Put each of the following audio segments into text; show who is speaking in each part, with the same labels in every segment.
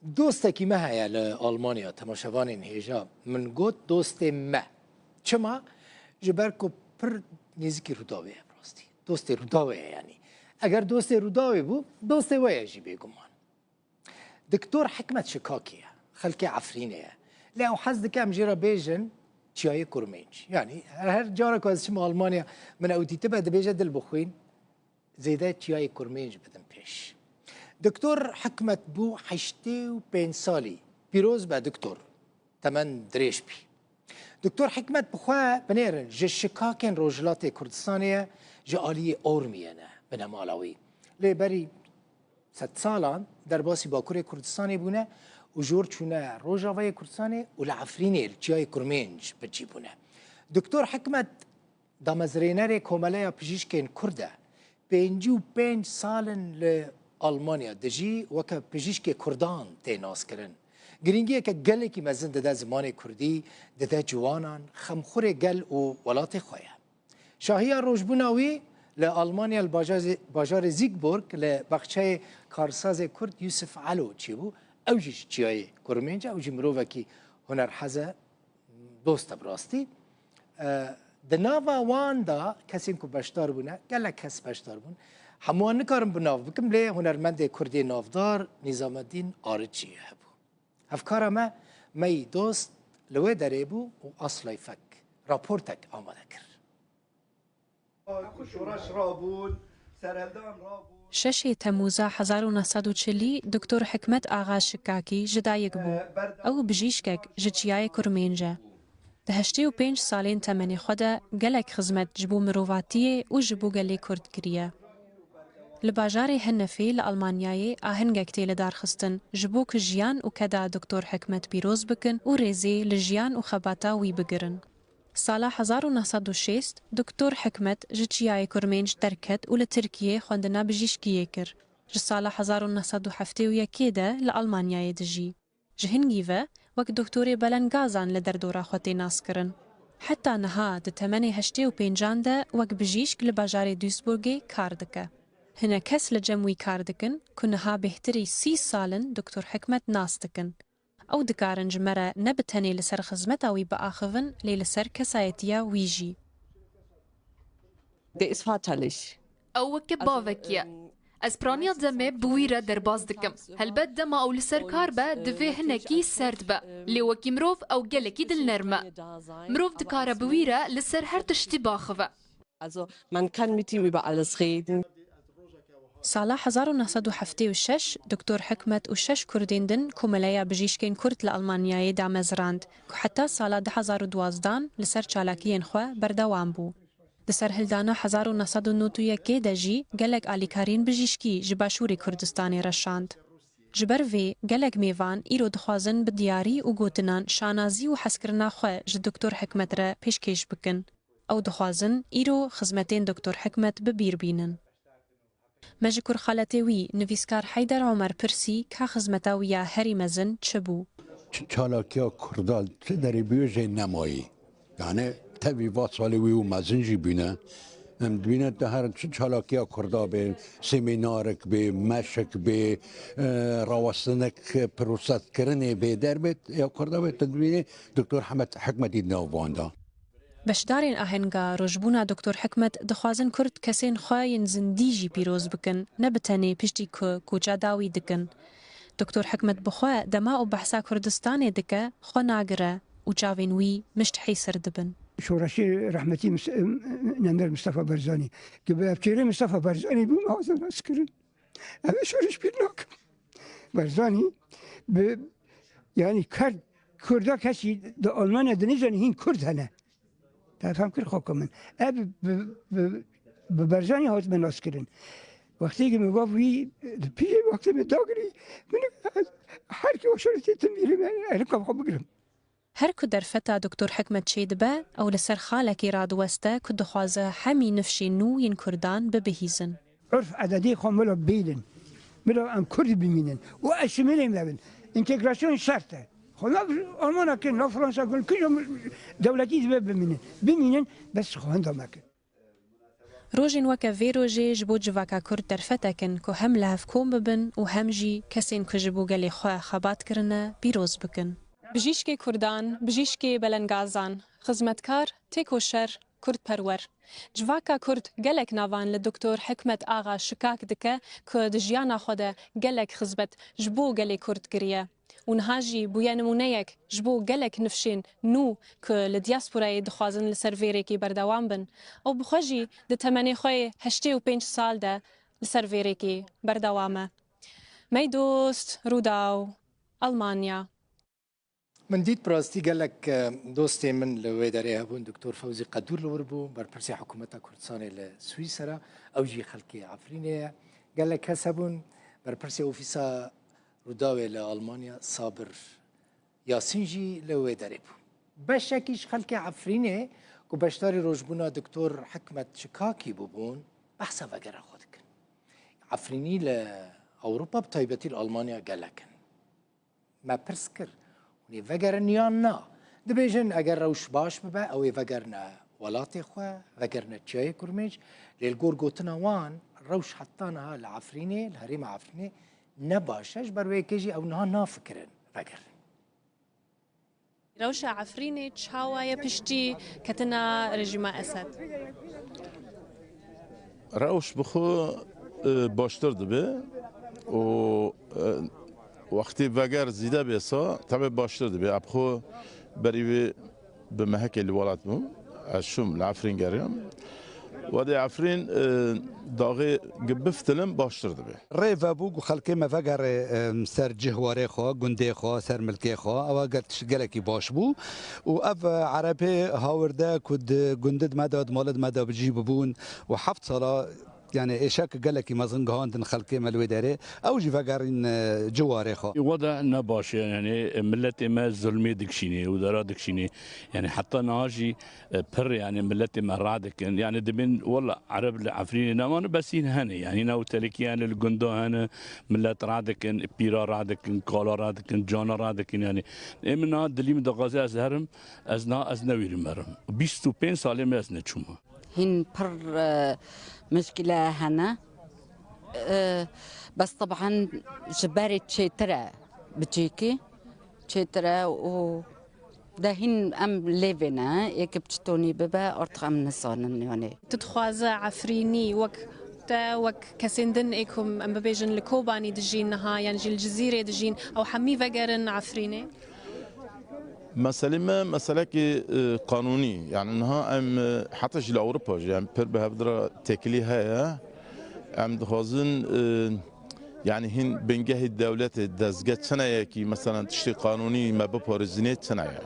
Speaker 1: دوستکی ما هیا لآلمانیا تماشاوان هیجا من گوت دوست ما چما جبرکو پر نزدیکی روداوی براستی دوست روداوی یعنی اگر دوست روداوی بو دوست ویا جی بگمان دکتور حکمت شکاکیه خلک عفرینه لا حز دکم جرا بیجن چیای کرمنج یعنی هر جارا که از شما آلمانیا من اوتی تبع دبیجه دل بخوین زیده چیای کرمنج بدم پیش دكتور حكمت بو 85 سالي بيروز با دكتور تمن دريش بي دكتور حكمت بخوا بنيرن جه شكاكن روجلات كردستانية جه آلية أورميانا بنا مالاوي لي بري 6 سالان در باسي باكوري كردستاني بونا وجور چونه روجاوي كردستاني ولعفريني الجاي كرمينج بجيبونا دكتور حكمت دامزريناري كوماليا بجيشكين كرده 55 سالن ألمانيا دجي وكا بجيشكي كردان تيناس كرن گرینگیه که گلی که مزن ده زمان کردی ده جوانان خمخور گل و ولات خواه شاهی روشبوناوی لألمانیا الباجار زیگبورگ لبخچه کارساز کرد یوسف علو چی بو اوجیش چیای کرمینجا اوجی مروفه که هنر حزه دوست براستی ده ناوا وان دا کسی که بشتار بونه گله کس بشتار بون هموان نکارم بناف بکم لی هنرمند کردی نافدار نظام الدین آرچی هبو افکار ما می دوست لوی داره بو و اصلای فک راپورتک آماده کر
Speaker 2: شش تموز 1940 دکتور حکمت آغا شکاکی جدایک بو او بجیشکک جچیای کرمینجه ده 85 سالین تمنی خدا گلک خدمت جبو مرواتیه و جبو گلی کرد کریه لباجاری هنفی لألمانیای آهنگک تیل دارخستن جبو که جیان و کدا دکتور حکمت بیروز بکن و ریزی لجیان و خباتا وی بگرن. سال 1906 دکتور حکمت جچیای کرمینج درکت و لترکیه خوندنا بجیشکیه کر. سال 1971 ده لألمانیای دجی. جهنگیوه وک دکتور بلنگازان لدردورا خواتی ناس کرن. حتی نها ده 85 ده وک بجیشک لباجاری دویسبورگی کار دکه. هنا کس لجموی کار دکن کنها بهتری 30 سالن دکتور حکمت ناس دکن. او دکارن جمره نبتنی لسر خزمتاوی با آخوون لی لسر کسایتیا ویجی.
Speaker 3: Der ist vaterlich.
Speaker 4: او كبافكيا اسبرانيا دمي بويرة درباز دكم هل بد دما او لسر كار با دفي هنكي سرد با لي وكي مروف او جلكي دل نرمه مروف دكارا بويرة لسر هر تشتي باخوه
Speaker 3: Also man kann mit ihm über alles reden.
Speaker 2: سال 1976 دکتور حکمت و 6 کردین دن کوملیا بجیشکین کرد لألمانیای دامزراند که حتی سال 2012 لسر چالاکیین خو بردوام بو. دسر هلدانا 1991 دجی گلک آلیکارین بجیشکی جباشوری کردستانی رشاند. جبر وی گلک میوان ایرو دخوازن بدیاری و گوتنان شانازی و حسکرنا خو ج دکتور حکمت را پیشکش بکن. او دخوازن ایرو خزمتین دکتور حکمت ببیر بینن. مجکر خالتی وی نویسکار حیدر عمر پرسی که خزمتاویا هری مزن چبو.
Speaker 5: چالاکیا کردال چه داری بیوجه نمایی یعنی تبیوات سالی وی و مزنجی بینه بینه ده هر چالاکیا کردا به سمینارک به مشک به راوستنک پروست کرنه به در بیت یا کردا به تدبینه دکتور حکمتی نوواندا
Speaker 2: بشدارین آهنگا روجبونا دکتور حکمت دخوازن کرد کسین خواین زندیجی پیروز بکن نبتنی پشتی که کوچا داوی دکن. دکتور حکمت بخوا دما و بحثا کردستانی دکه خوا ناگره و چاوین وی مشت حیسر دبن.
Speaker 6: شورشی رحمتی نمر مصطفى برزانی که به ابچیره مصطفى برزانی بوم آزاد راست کرن. اما شورش پیرناک. برزانی یعنی کردا کسی در آلمان دنیزانی هین کرد هنه. تفهم کر خوکم من. به برزانی هات من ناس کردن. وقتی که میگفت وی پیش وقتی می داغری من هر کی وشورتی تمیری من الکم خوب بگیرم.
Speaker 2: هر کدر فتا دکتور حکمت شید با او لسر خالکی راد وسته کد خوازه همی نفشی نو ین کردان ببهیزن.
Speaker 6: عرف عددی خو ملا بیلن. ملا ام کردی بمینن و اشمیلیم لبن. انتگراسیون شرطه. خلا آلمان که نه فرانسه کن کجا دولتی بمینن بس خواهند آمکن.
Speaker 2: روژین وکه وی روژه جبو جواکا کرد درفتکن که هم لحف کن ببن و هم جی کسین که جبو گلی خواه خبات کرنه بیروز بکن. بجیشک کردان، بجیشک بلنگازان، خدمتکار تیک و شر کرد پرور. جواکا کرد گلک نوان لدکتور حکمت آغا شکاک دکه که دجیانا خوده گلک خزبت جبو گلی کرد گریه. ونهاجي بويا نمونيك جبو قلك نفشين نو كالدياسبورا دخوازن لسرفيريكي بردوام بن او بخوجي د تماني خوي هشتي و 5 سال ده لسرفيريكي بردوامه مي دوست روداو ألمانيا.
Speaker 1: من ديت براستي قال لك دوستي من لو داريها بون دكتور فوزي قدور لوربو بربرسي حكومتها كردستاني لسويسرا او جي خلقي عفرينية قال لك هسبون بربرسي اوفيسا روداوي لألمانيا صابر ياسينجي لو داريبو بشكيش خلقي عفرينية كو بشتاري روجبونا دكتور حكمت شكاكي بوبون بحثا وقرا خودك عفريني لأوروبا بطيبتي لألمانيا قال لك ما برسكر وقرن يانا دبيجن اگر روش باش ببا او وقرنا ولاتي خوا وقرنا تشاي كرميج للقور قوتنا وان روش حطانا لعفريني الهريم عفريني نباشش بروي كيجي او نها نافكرن وقر
Speaker 2: روش عفريني تشاوايا بشتي كتنا رجيم اسد
Speaker 7: روش بخو باشتر دبي و وقتی وگر زیده بیسا طبعا باشتر دبی ابخو بری به محک الولات بوم از شوم لعفرین گریم و دی عفرین داغی گبفتلم باشتر دبی
Speaker 8: ریو بو خلقی مفگر سر جهواره خو گنده خو سر ملکی خو او گرتش گلکی باش بو و اف عربی هاورده کد گندد مداد مالد مداد بجیب بون و 7 ساله يعني إيشاك قال لك مازن قهان خلقي ملوي داري أو جي فقارين جواري خو
Speaker 9: وضع نباش يعني ملتي ما ظلمي دكشيني ودارا دكشيني يعني حتى ناجي بر يعني ملتي ما رادك يعني دبن والله عرب العفريني نمان بس هني يعني نو تلك يعني الجندو هنا ملت رادك بيرا رادك كولا رادك جانا رادك يعني إمنا دليم دغازي أزهرم أزنوير مرم 25 سال ما أزنتشوما
Speaker 10: هن بر مشكلة هنا بس طبعا جباري تشيترا بتجيكي تشيترا و دهين ام ليفينا يكبتوني ببا ارتقى من الصان يعني
Speaker 2: تتخواز عفريني وك كسندن ايكم ام بيجن لكوباني دجينها يعني جي الجزيرة دجين او حمي فقرن عفريني
Speaker 7: مسألة قانوني يعني انها ام حتى جي لاوروبا يعني بر بهدرا تكلي هيا ام دخوازن يعني هن بنجه الدولة دزجت سنة كي مثلا تشتي قانوني ما ببارزنيت سنة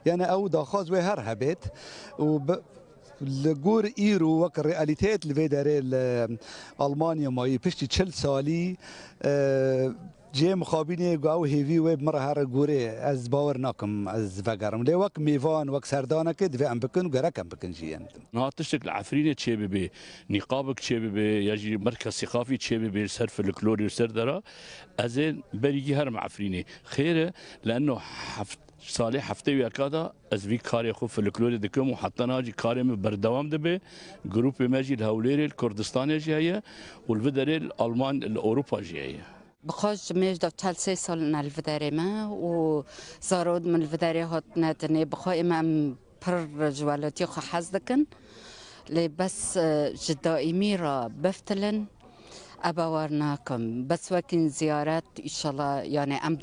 Speaker 8: يعني او داخاز وهر هبت و لجور ايرو وك الرياليتيت اللي داري المانيا ما بشتي 40 سالي جي مخابيني قاو هيفي ويب مرة هر جوري از باور ناكم از فقرم لي وك ميفان وك سردانا كد في ام بكن وقرا كم بكن جي
Speaker 9: نا تشتك العفرينة تشي بي نقابك تشي بي يجي مركز ثقافي تشي بي صرف الكلوري وسردرا ازين بريجي هر معفرينة خيره لانه صالح هفته وياكادا از في كاري خو في الكلوري دكم وحتى ناجي كاري بردوام دبي جروب ماجي الهوليري الكردستاني جايه والفدري الالمان الاوروبا جايه
Speaker 10: بخوش ميجدا تشالسي سال الفداري ما وزارود من الفداري هات ناتني بخو امام بر جوالاتي خو حزدكن لي بس جدائمي را بفتلن اباورناكم بس وكن زيارات ان شاء الله يعني ام